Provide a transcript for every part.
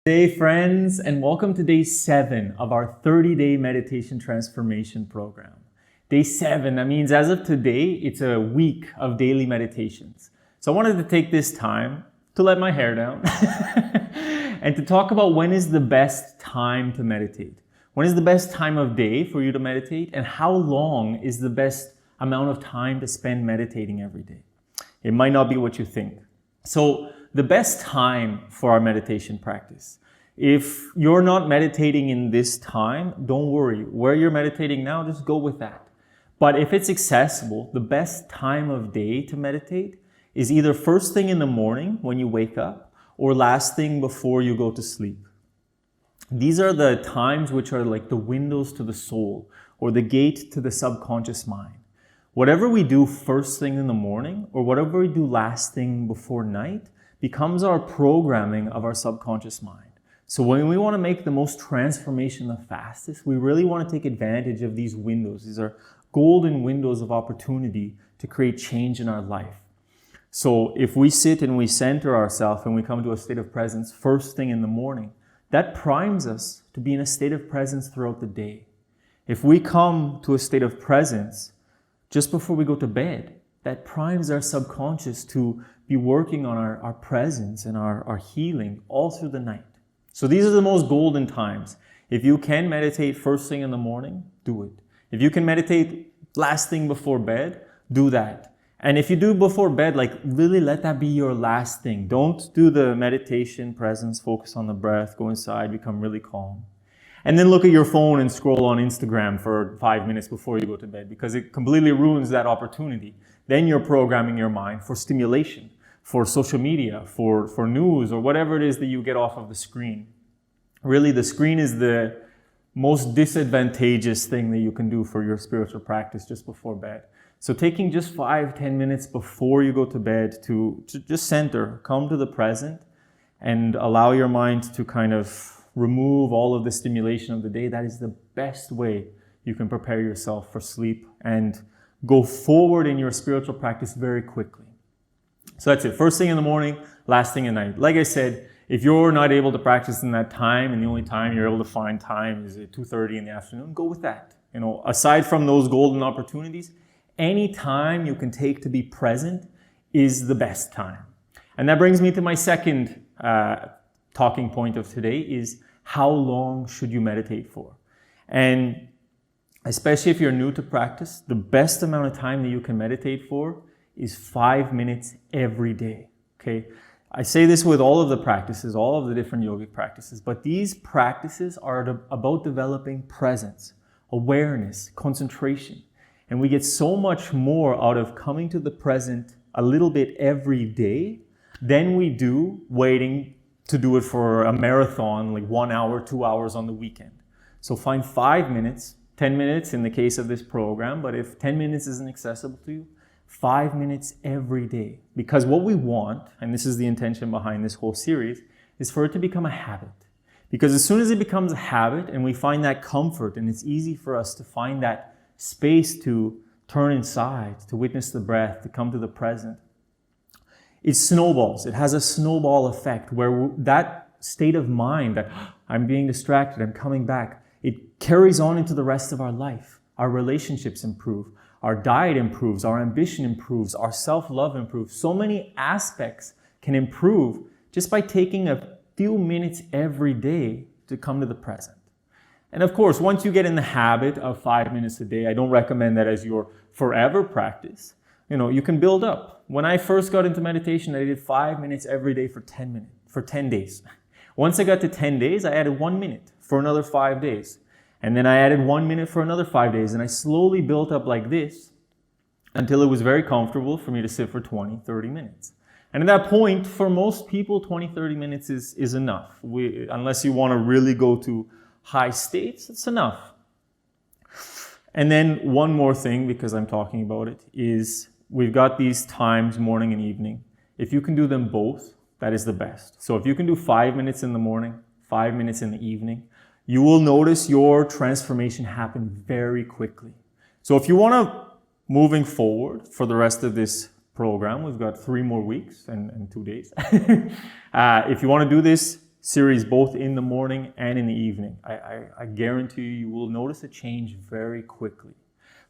Hey friends, and welcome to day 7 of our 30-day meditation transformation program. Day 7, that means as of today, it's a week of daily meditations. So I wanted to take this time to let my hair down and to talk about when is the best time to meditate. When is the best time of day for you to meditate, and how long is the best amount of time to spend meditating every day? It might not be what you think. So the best time for our meditation practice. If you're not meditating in this time, don't worry. Where you're meditating now, just go with that. But if it's accessible, the best time of day to meditate is either first thing in the morning when you wake up or last thing before you go to sleep. These are the times which are like the windows to the soul or the gate to the subconscious mind. Whatever we do first thing in the morning or whatever we do last thing before night becomes our programming of our subconscious mind. So when we want to make the most transformation the fastest, we really want to take advantage of these windows. These are golden windows of opportunity to create change in our life. So if we sit and we center ourselves and we come to a state of presence first thing in the morning, that primes us to be in a state of presence throughout the day. If we come to a state of presence just before we go to bed, that primes our subconscious to be working on our presence and our healing all through the night. So these are the most golden times. If you can meditate first thing in the morning, do it. If you can meditate last thing before bed, do that. And if you do before bed, really let that be your last thing. Don't do the meditation, presence, focus on the breath, go inside, become really calm. And then look at your phone and scroll on Instagram for 5 minutes before you go to bed, because it completely ruins that opportunity. Then you're programming your mind for stimulation, for social media, for news, or whatever it is that you get off of the screen. Really, the screen is the most disadvantageous thing that you can do for your spiritual practice just before bed. So taking just 5-10 minutes before you go to bed to just center, come to the present, and allow your mind to kind of remove all of the stimulation of the day, that is the best way you can prepare yourself for sleep and go forward in your spiritual practice very quickly. So that's it. First thing in the morning, last thing at night. Like I said, if you're not able to practice in that time and the only time you're able to find time is at 2:30 in the afternoon, go with that. Aside from those golden opportunities, any time you can take to be present is the best time. And that brings me to my second talking point of today is how long should you meditate for? And especially if you're new to practice, the best amount of time that you can meditate for is 5 minutes every day, okay? I say this with all of the practices, all of the different yogic practices, but these practices are about developing presence, awareness, concentration. And we get so much more out of coming to the present a little bit every day than we do waiting to do it for a marathon, like 1 hour, 2 hours on the weekend. So find 5 minutes, 10 minutes in the case of this program, but if 10 minutes isn't accessible to you, 5 minutes every day. Because what we want, and this is the intention behind this whole series, is for it to become a habit. Because as soon as it becomes a habit and we find that comfort and it's easy for us to find that space to turn inside, to witness the breath, to come to the present, it snowballs. It has a snowball effect where that state of mind that I'm being distracted, I'm coming back, it carries on into the rest of our life. Our relationships improve, our diet improves, our ambition improves, our self-love improves. So many aspects can improve just by taking a few minutes every day to come to the present. And of course, once you get in the habit of 5 minutes a day, I don't recommend that as your forever practice. You can build up. When I first got into meditation, I did 5 minutes every day for 10 days. Once I got to 10 days, I added 1 minute for another 5 days. And then I added 1 minute for another 5 days. And I slowly built up like this until it was very comfortable for me to sit for 20, 30 minutes. And at that point, for most people, 20, 30 minutes is enough. Unless you want to really go to high states, it's enough. And then one more thing, because I'm talking about it, is we've got these times, morning and evening. If you can do them both, that is the best. So if you can do 5 minutes in the morning, 5 minutes in the evening, you will notice your transformation happen very quickly. So if you want to, moving forward for the rest of this program, we've got 3 more weeks and 2 days. If you want to do this series both in the morning and in the evening. I guarantee you will notice a change very quickly.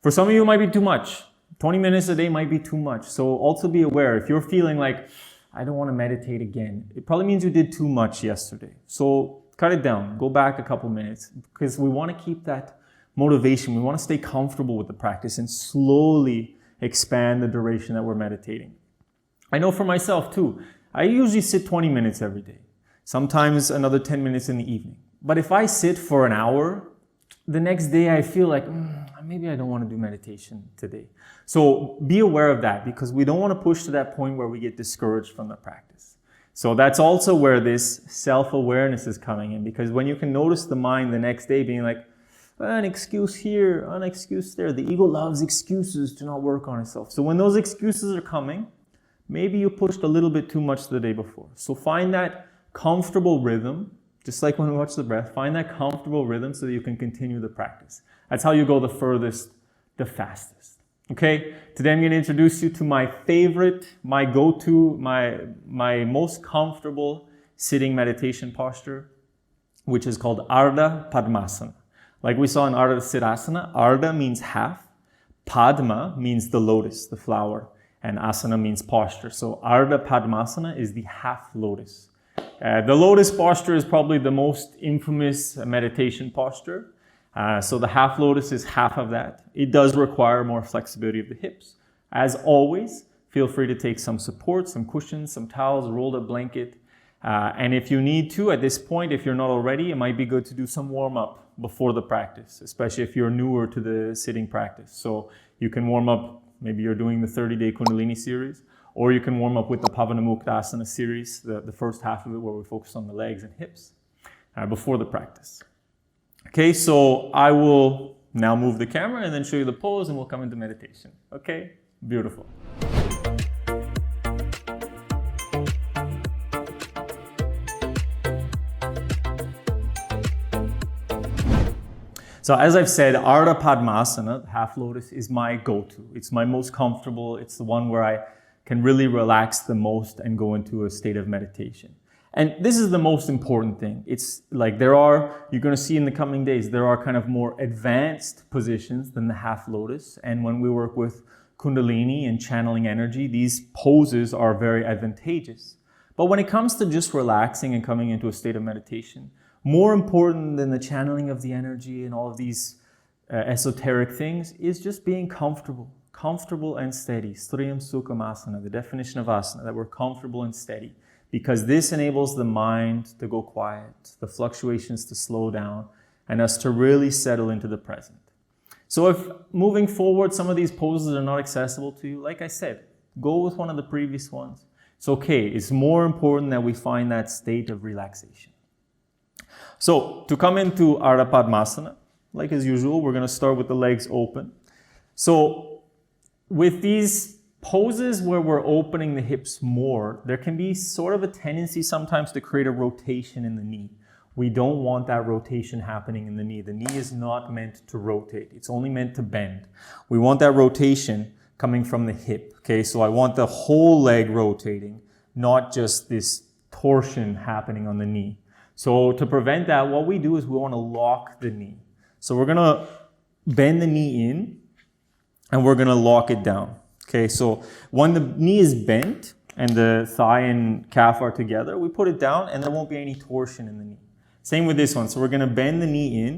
For some of you, it might be too much. 20 minutes a day might be too much. So also be aware, if you're feeling like, I don't want to meditate again, it probably means you did too much yesterday. So cut it down, go back a couple minutes, because we want to keep that motivation. We want to stay comfortable with the practice and slowly expand the duration that we're meditating. I know for myself too, I usually sit 20 minutes every day, sometimes another 10 minutes in the evening. But if I sit for an hour, the next day I feel like, maybe I don't want to do meditation today. So be aware of that, because we don't want to push to that point where we get discouraged from the practice. So that's also where this self-awareness is coming in, because when you can notice the mind the next day being like, an excuse here, an excuse there. The ego loves excuses to not work on itself. So when those excuses are coming, maybe you pushed a little bit too much the day before. So find that comfortable rhythm, just like when we watch the breath, find that comfortable rhythm so that you can continue the practice. That's how you go the furthest, the fastest. Okay, today I'm going to introduce you to my favorite, my go-to, my most comfortable sitting meditation posture, which is called Ardha Padmasana. Like we saw in Ardha Siddhasana, Ardha means half, Padma means the lotus, the flower, and asana means posture. So Ardha Padmasana is the half lotus. The lotus posture is probably the most infamous meditation posture. So the half lotus is half of that. It does require more flexibility of the hips. As always, feel free to take some support, some cushions, some towels, a rolled up blanket. And if you need to, at this point, if you're not already, it might be good to do some warm-up before the practice, especially if you're newer to the sitting practice. So you can warm up, maybe you're doing the 30-day Kundalini series, or you can warm up with the Pavanamuktasana series, the first half of it where we focus on the legs and hips, before the practice. Okay, so I will now move the camera and then show you the pose and we'll come into meditation. Okay, beautiful. So as I've said, Ardha Padmasana, half lotus, is my go-to. It's my most comfortable. It's the one where I can really relax the most and go into a state of meditation. And this is the most important thing. It's like you're going to see in the coming days, there are kind of more advanced positions than the half lotus. And when we work with Kundalini and channeling energy, these poses are very advantageous. But when it comes to just relaxing and coming into a state of meditation, more important than the channeling of the energy and all of these esoteric things is just being comfortable and steady. Striyam Sukham Asana, the definition of asana, that we're comfortable and steady. Because this enables the mind to go quiet, the fluctuations to slow down, and us to really settle into the present. So if moving forward, some of these poses are not accessible to you, like I said, go with one of the previous ones. It's okay. It's more important that we find that state of relaxation. So to come into Ardha Padmasana, like as usual, we're going to start with the legs open. So with these poses where we're opening the hips more, there can be sort of a tendency sometimes to create a rotation in the knee. We don't want that rotation happening in the knee. The knee is not meant to rotate. It's only meant to bend. We want that rotation coming from the hip. Okay, so I want the whole leg rotating, not just this torsion happening on the knee. So to prevent that, what we do is we want to lock the knee. So we're going to bend the knee in and we're going to lock it down. Okay, so when the knee is bent and the thigh and calf are together, we put it down and there won't be any torsion in the knee. Same with this one. So we're going to bend the knee in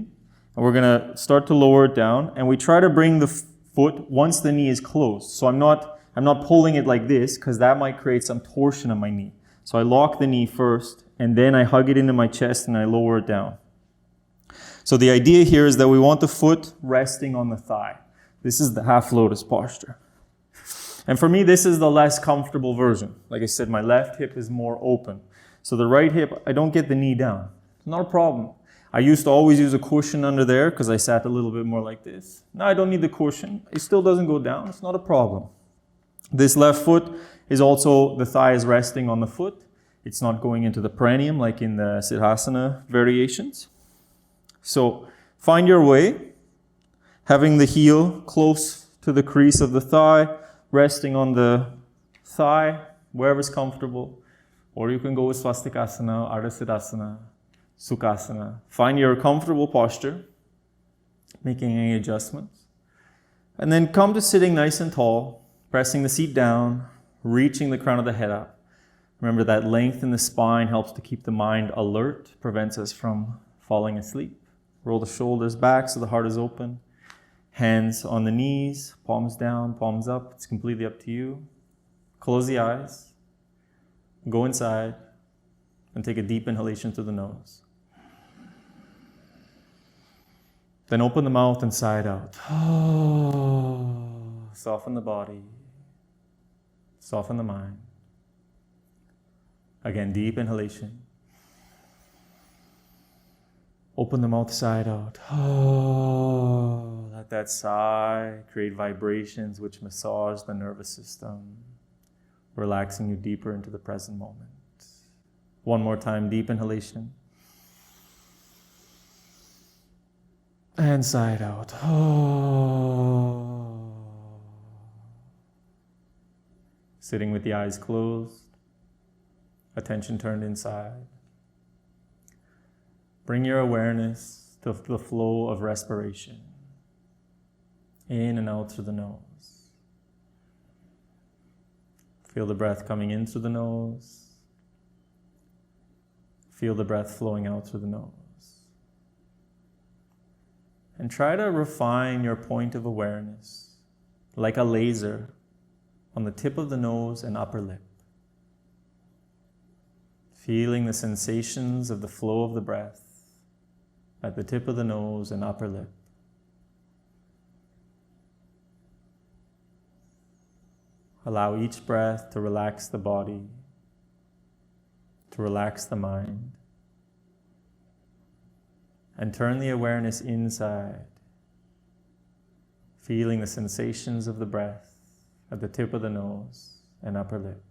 and we're going to start to lower it down, and we try to bring the foot once the knee is closed. So I'm not pulling it like this because that might create some torsion on my knee. So I lock the knee first and then I hug it into my chest and I lower it down. So the idea here is that we want the foot resting on the thigh. This is the half lotus posture. And for me, this is the less comfortable version. Like I said, my left hip is more open. So the right hip, I don't get the knee down. Not a problem. I used to always use a cushion under there because I sat a little bit more like this. Now I don't need the cushion. It still doesn't go down. It's not a problem. This left foot is also, the thigh is resting on the foot. It's not going into the perineum like in the Siddhasana variations. So find your way, having the heel close to the crease of the thigh, resting on the thigh, wherever's comfortable. Or you can go with Swastikasana, Ardha Siddhasana, Sukhasana. Find your comfortable posture, making any adjustments. And then come to sitting nice and tall, pressing the seat down, reaching the crown of the head up. Remember that length in the spine helps to keep the mind alert, prevents us from falling asleep. Roll the shoulders back so the heart is open. Hands on the knees, palms down, palms up. It's completely up to you. Close the eyes. Go inside and take a deep inhalation through the nose. Then open the mouth and sigh it out. Soften the body. Soften the mind. Again, deep inhalation. Open the mouth, sigh it out. Let that sigh create vibrations which massage the nervous system, relaxing you deeper into the present moment. One more time, deep inhalation. And sigh it out. Sitting with the eyes closed, attention turned inside. Bring your awareness to the flow of respiration, in and out through the nose. Feel the breath coming in through the nose. Feel the breath flowing out through the nose. And try to refine your point of awareness like a laser on the tip of the nose and upper lip. Feeling the sensations of the flow of the breath at the tip of the nose and upper lip. Allow each breath to relax the body, to relax the mind, and turn the awareness inside, feeling the sensations of the breath at the tip of the nose and upper lip.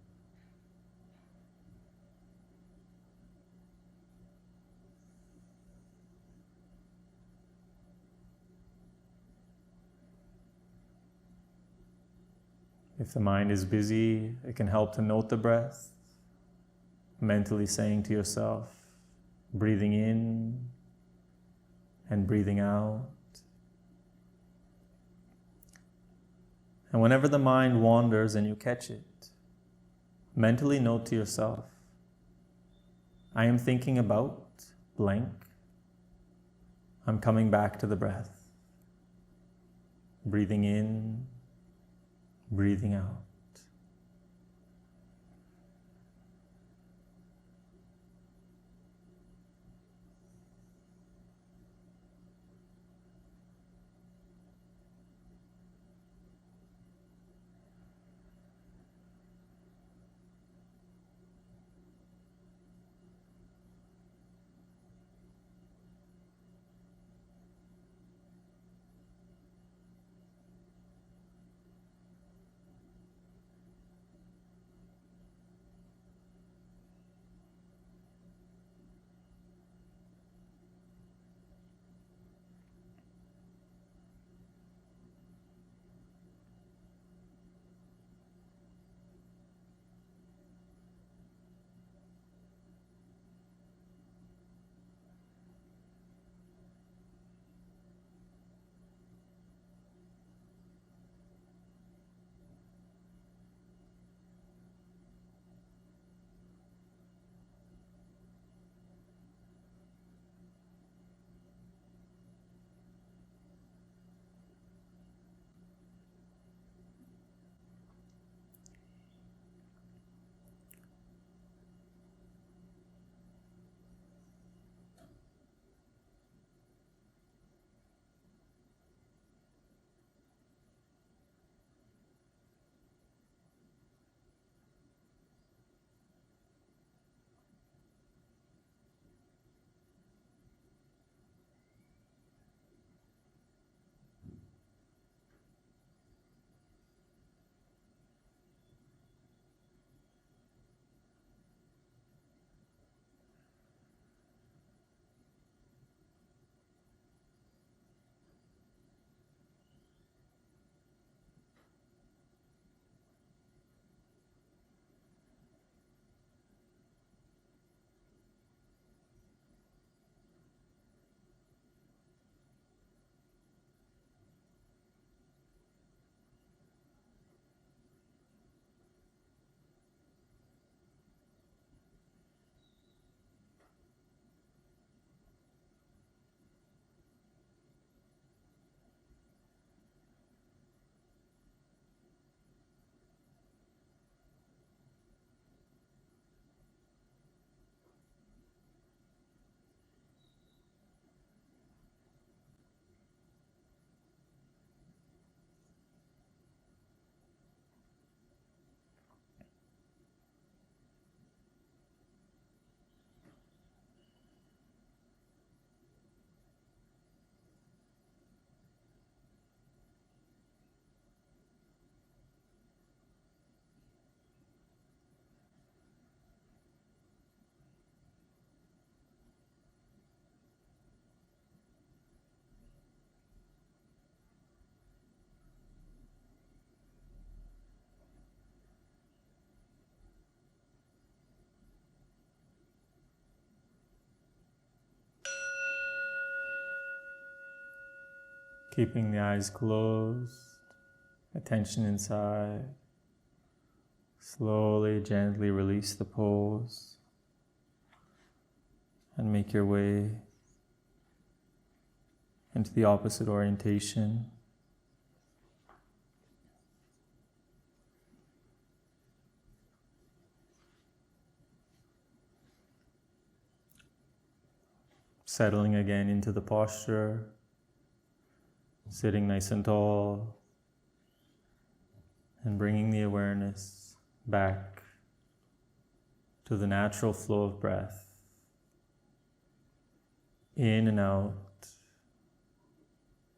If the mind is busy, it can help to note the breath, mentally saying to yourself, breathing in and breathing out. And whenever the mind wanders and you catch it, mentally note to yourself, I am thinking about blank. I'm coming back to the breath. Breathing in, breathing out. Keeping the eyes closed, attention inside. Slowly, gently release the pose and make your way into the opposite orientation. Settling again into the posture, sitting nice and tall, and bringing the awareness back to the natural flow of breath, in and out,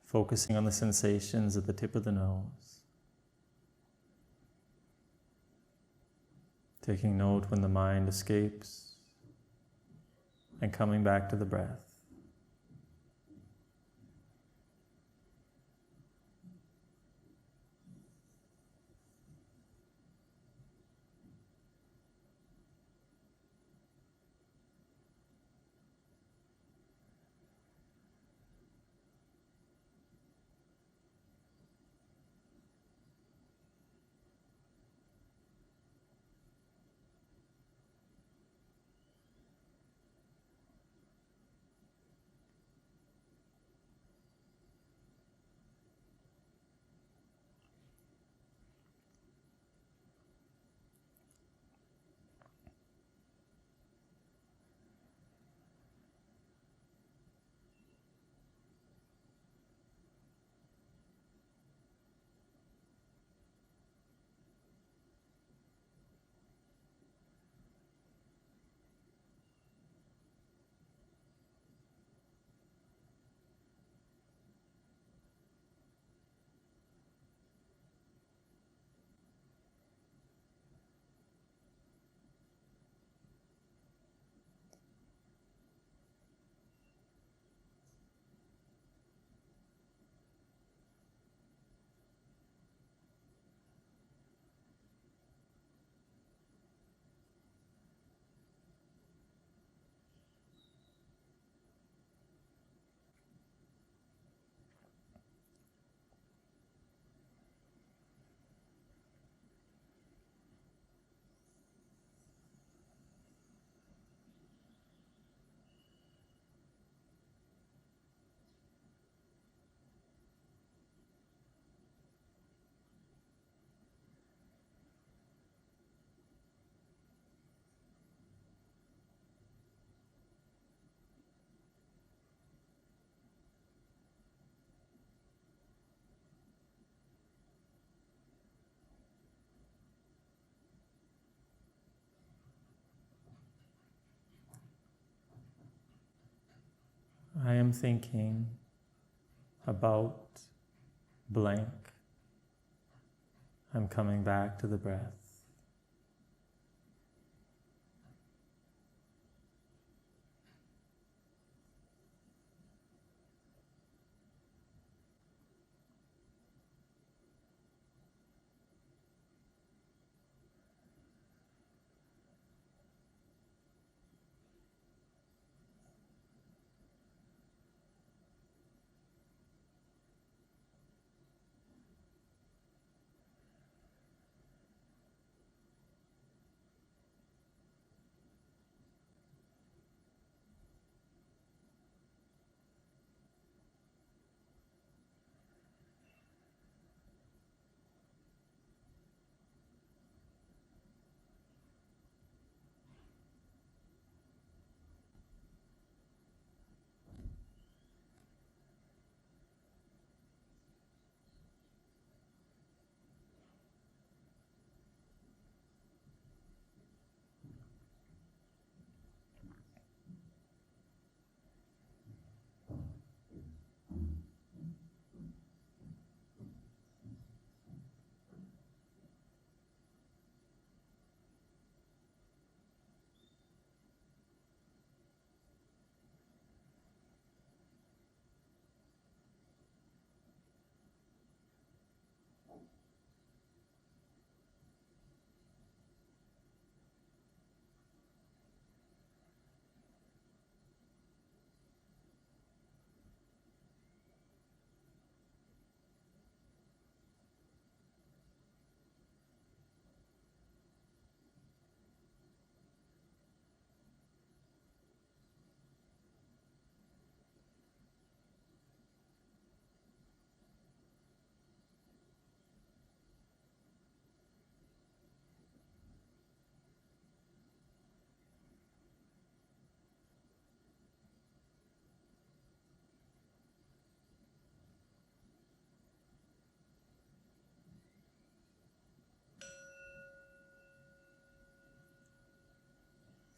focusing on the sensations at the tip of the nose, taking note when the mind escapes, and coming back to the breath. I am thinking about blank. I'm coming back to the breath.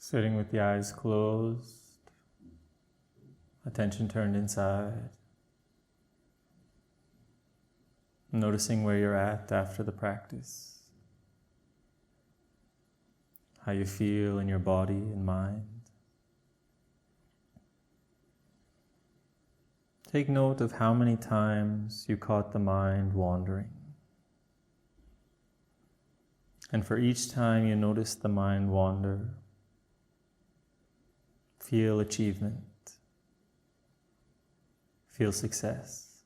Sitting with the eyes closed, attention turned inside. Noticing where you're at after the practice. How you feel in your body and mind. Take note of how many times you caught the mind wandering. And for each time you notice the mind wander, feel achievement, feel success.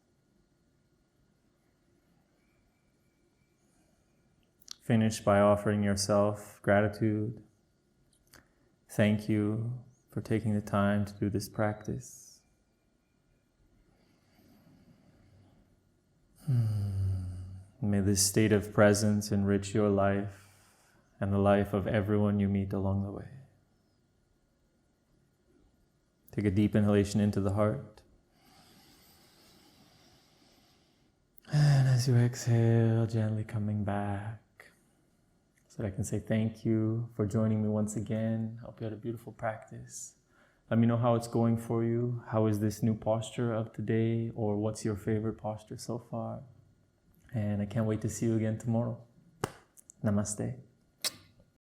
Finish by offering yourself gratitude. Thank you for taking the time to do this practice. May this state of presence enrich your life and the life of everyone you meet along the way. Take a deep inhalation into the heart. And as you exhale, gently coming back, so that I can say thank you for joining me once again. Hope you had a beautiful practice. Let me know how it's going for you. How is this new posture of today? Or what's your favorite posture so far? And I can't wait to see you again tomorrow. Namaste.